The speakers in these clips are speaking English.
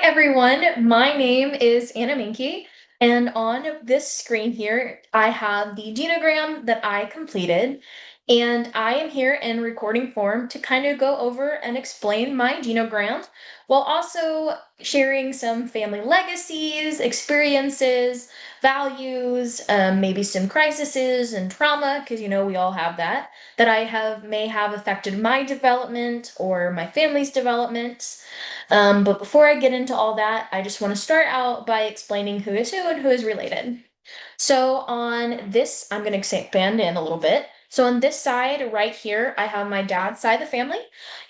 everyone, my name is Anna Minky, and on this screen here, I have the genogram that I completed, and I am here in recording form to kind of go over and explain my genogram while also sharing some family legacies, experiences, values, maybe some crises and trauma, because we all have that, that may have affected my development or my family's development. But before I get into all that, I just want to start out by explaining who is who and who is related. So on this, I'm going to expand in a little bit. So on this side right here, I have my dad's side of the family,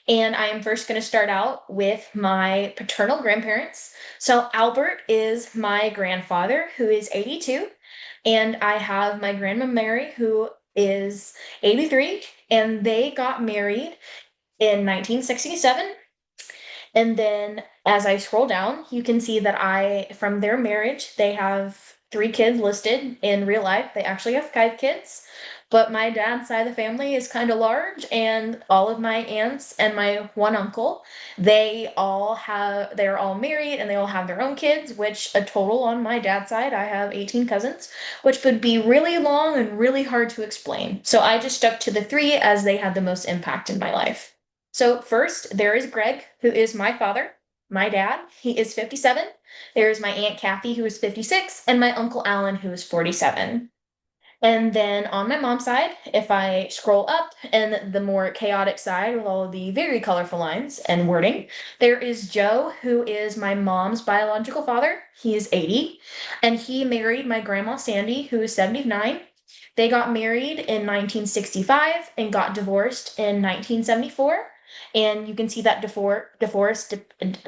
and I am first going to start out with my paternal grandparents. So Albert is my grandfather, who is 82, and I have my grandma Mary, who is 83, and they got married in 1967. And then as I scroll down, you can see that from their marriage, they have three kids listed in real life. They actually have five kids, but my dad's side of the family is kind of large, and all of my aunts and my one uncle, they're all married and they all have their own kids, which a total on my dad's side, I have 18 cousins, which would be really long and really hard to explain. So I just stuck to the three as they had the most impact in my life. So first, there is Greg, who is my father, my dad. He is 57. There is my Aunt Kathy, who is 56, and my Uncle Alan, who is 47. And then on my mom's side, if I scroll up and the more chaotic side with all of the very colorful lines and wording, there is Joe, who is my mom's biological father. He is 80, and he married my grandma Sandy, who is 79. They got married in 1965 and got divorced in 1974. And you can see that divorce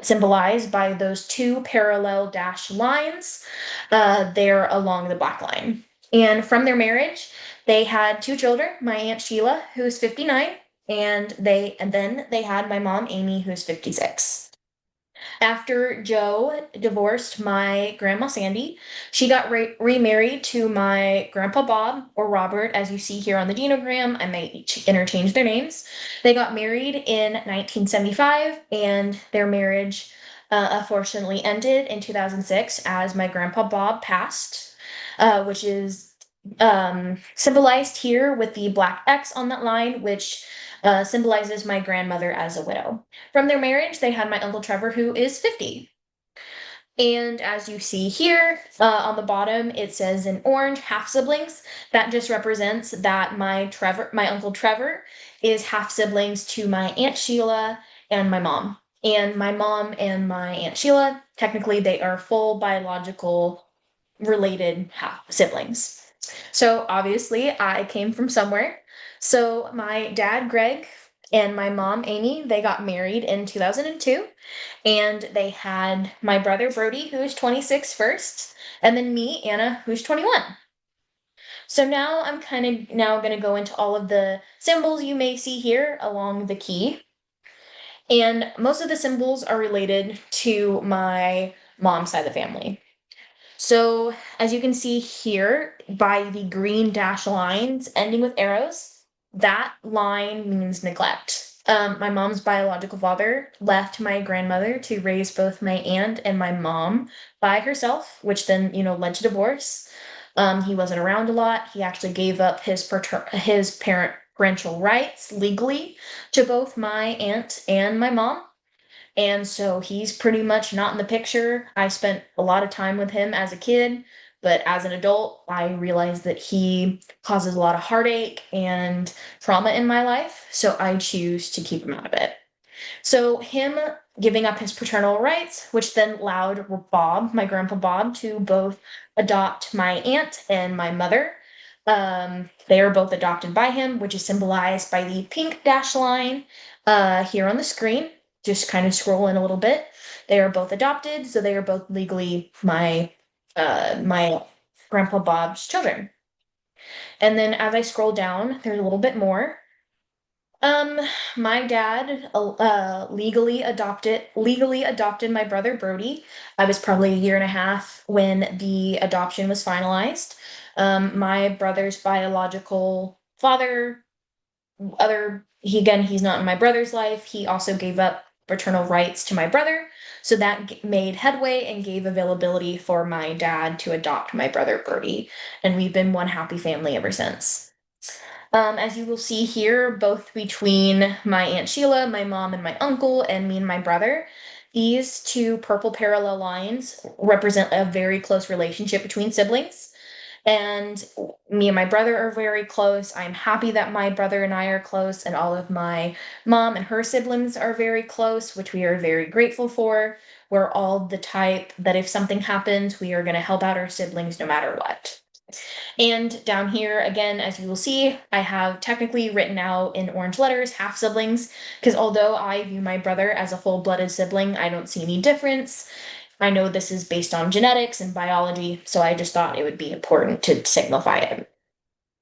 symbolized by those two parallel dashed lines there along the black line. And from their marriage, they had two children, my Aunt Sheila, who's 59, and then they had my mom Amy, who's 56. After Joe divorced my grandma Sandy, she got remarried to my grandpa Bob, or Robert, as you see here on the genogram. I may interchange their names. They got married in 1975, and their marriage unfortunately ended in 2006 as my grandpa Bob passed, which is symbolized here with the black X on that line, which symbolizes my grandmother as a widow. From their marriage, they had my Uncle Trevor, who is 50. And as you see here on the bottom, it says in orange, half siblings. That just represents that my Uncle Trevor, is half siblings to my Aunt Sheila and my mom. And my mom and my Aunt Sheila, technically, they are full biological related half siblings. So obviously, I came from somewhere. So my dad, Greg, and my mom, Amy, they got married in 2002, and they had my brother, Brody, who is 26 first, and then me, Anna, who's 21. So now I'm kind of now going to go into all of the symbols you may see here along the key. And most of the symbols are related to my mom's side of the family. So as you can see here by the green dash lines ending with arrows, that line means neglect. My mom's biological father left my grandmother to raise both my aunt and my mom by herself, which then, led to divorce. He wasn't around a lot. He actually gave up his parental rights legally to both my aunt and my mom. And so he's pretty much not in the picture. I spent a lot of time with him as a kid, but as an adult, I realized that he causes a lot of heartache and trauma in my life, so I choose to keep him out of it. So him giving up his paternal rights, which then allowed Bob, my grandpa Bob, to both adopt my aunt and my mother. They are both adopted by him, which is symbolized by the pink dash line here on the screen. Just kind of scroll in a little bit. They are both adopted, so they are both legally my grandpa Bob's children. And then as I scroll down, there's a little bit more. Um, my dad legally adopted my brother Brody. I was probably a year and a half when the adoption was finalized. My brother's biological father, he's not in my brother's life. He also gave up paternal rights to my brother. So that made headway and gave availability for my dad to adopt my brother Birdie. And we've been one happy family ever since. As you will see here, both between my Aunt Sheila, my mom, and my uncle, and me and my brother, these two purple parallel lines represent a very close relationship between siblings. And me and my brother are very close. I'm happy that my brother and I are close, and all of my mom and her siblings are very close, which we are very grateful for. We're all the type that if something happens, we are going to help out our siblings no matter what. And down here, again, as you will see, I have technically written out in orange letters half siblings, because although I view my brother as a full-blooded sibling, I don't see any difference. I know this is based on genetics and biology, so I just thought it would be important to signify it.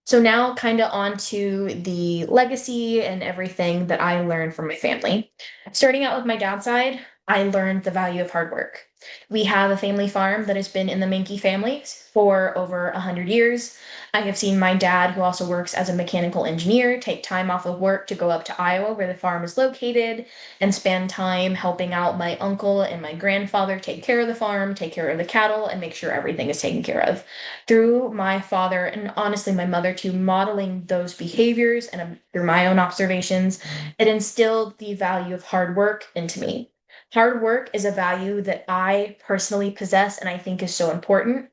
So now kind of on to the legacy and everything that I learned from my family. Starting out with my dad's side, I learned the value of hard work. We have a family farm that has been in the Menke family for over 100 years. I have seen my dad, who also works as a mechanical engineer, take time off of work to go up to Iowa, where the farm is located, and spend time helping out my uncle and my grandfather take care of the farm, take care of the cattle, and make sure everything is taken care of. Through my father and honestly my mother too, modeling those behaviors and through my own observations, it instilled the value of hard work into me. Hard work is a value that I personally possess and I think is so important.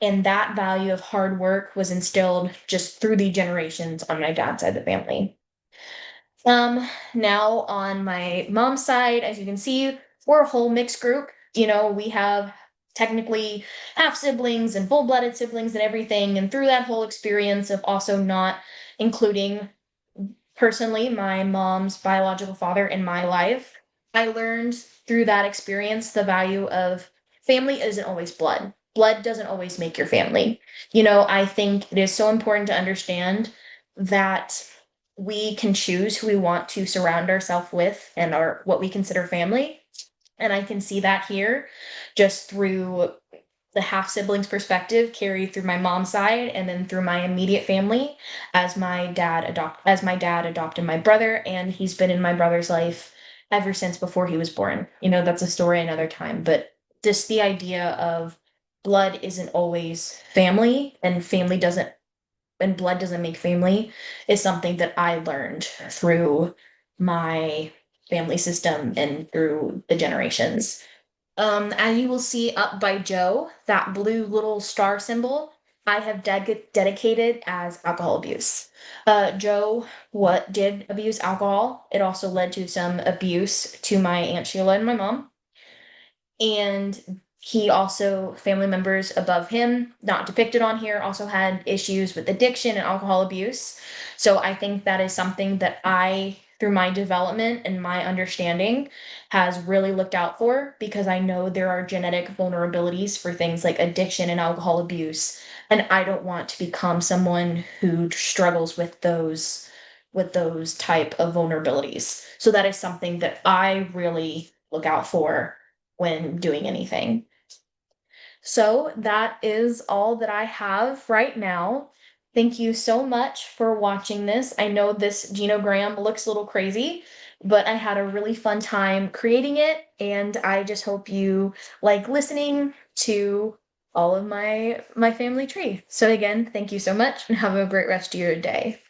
And that value of hard work was instilled just through the generations on my dad's side of the family. Now on my mom's side, as you can see, we're a whole mixed group. You know, we have technically half siblings and full-blooded siblings and everything. And through that whole experience of also not including personally my mom's biological father in my life, I learned through that experience the value of family isn't always blood. Blood doesn't always make your family. You know, I think it is so important to understand that we can choose who we want to surround ourselves with and our what we consider family. And I can see that here just through the half siblings perspective carried through my mom's side and then through my immediate family as my dad adopted my brother, and he's been in my brother's life ever since before he was born. You know, that's a story another time, but just the idea of blood isn't always family and blood doesn't make family is something that I learned through my family system and through the generations. As you will see up by Joe, that blue little star symbol, I have dedicated as alcohol abuse. Joe what did abuse alcohol. It also led to some abuse to my Aunt Sheila and my mom. And he also, family members above him, not depicted on here, also had issues with addiction and alcohol abuse. So I think that is something that I, through my development and my understanding, has really looked out for because I know there are genetic vulnerabilities for things like addiction and alcohol abuse. And I don't want to become someone who struggles with those type of vulnerabilities. So that is something that I really look out for when doing anything. So that is all that I have right now. Thank you so much for watching this. I know this genogram looks a little crazy, but I had a really fun time creating it, and I just hope you like listening to all of my family tree. So again, thank you so much and have a great rest of your day.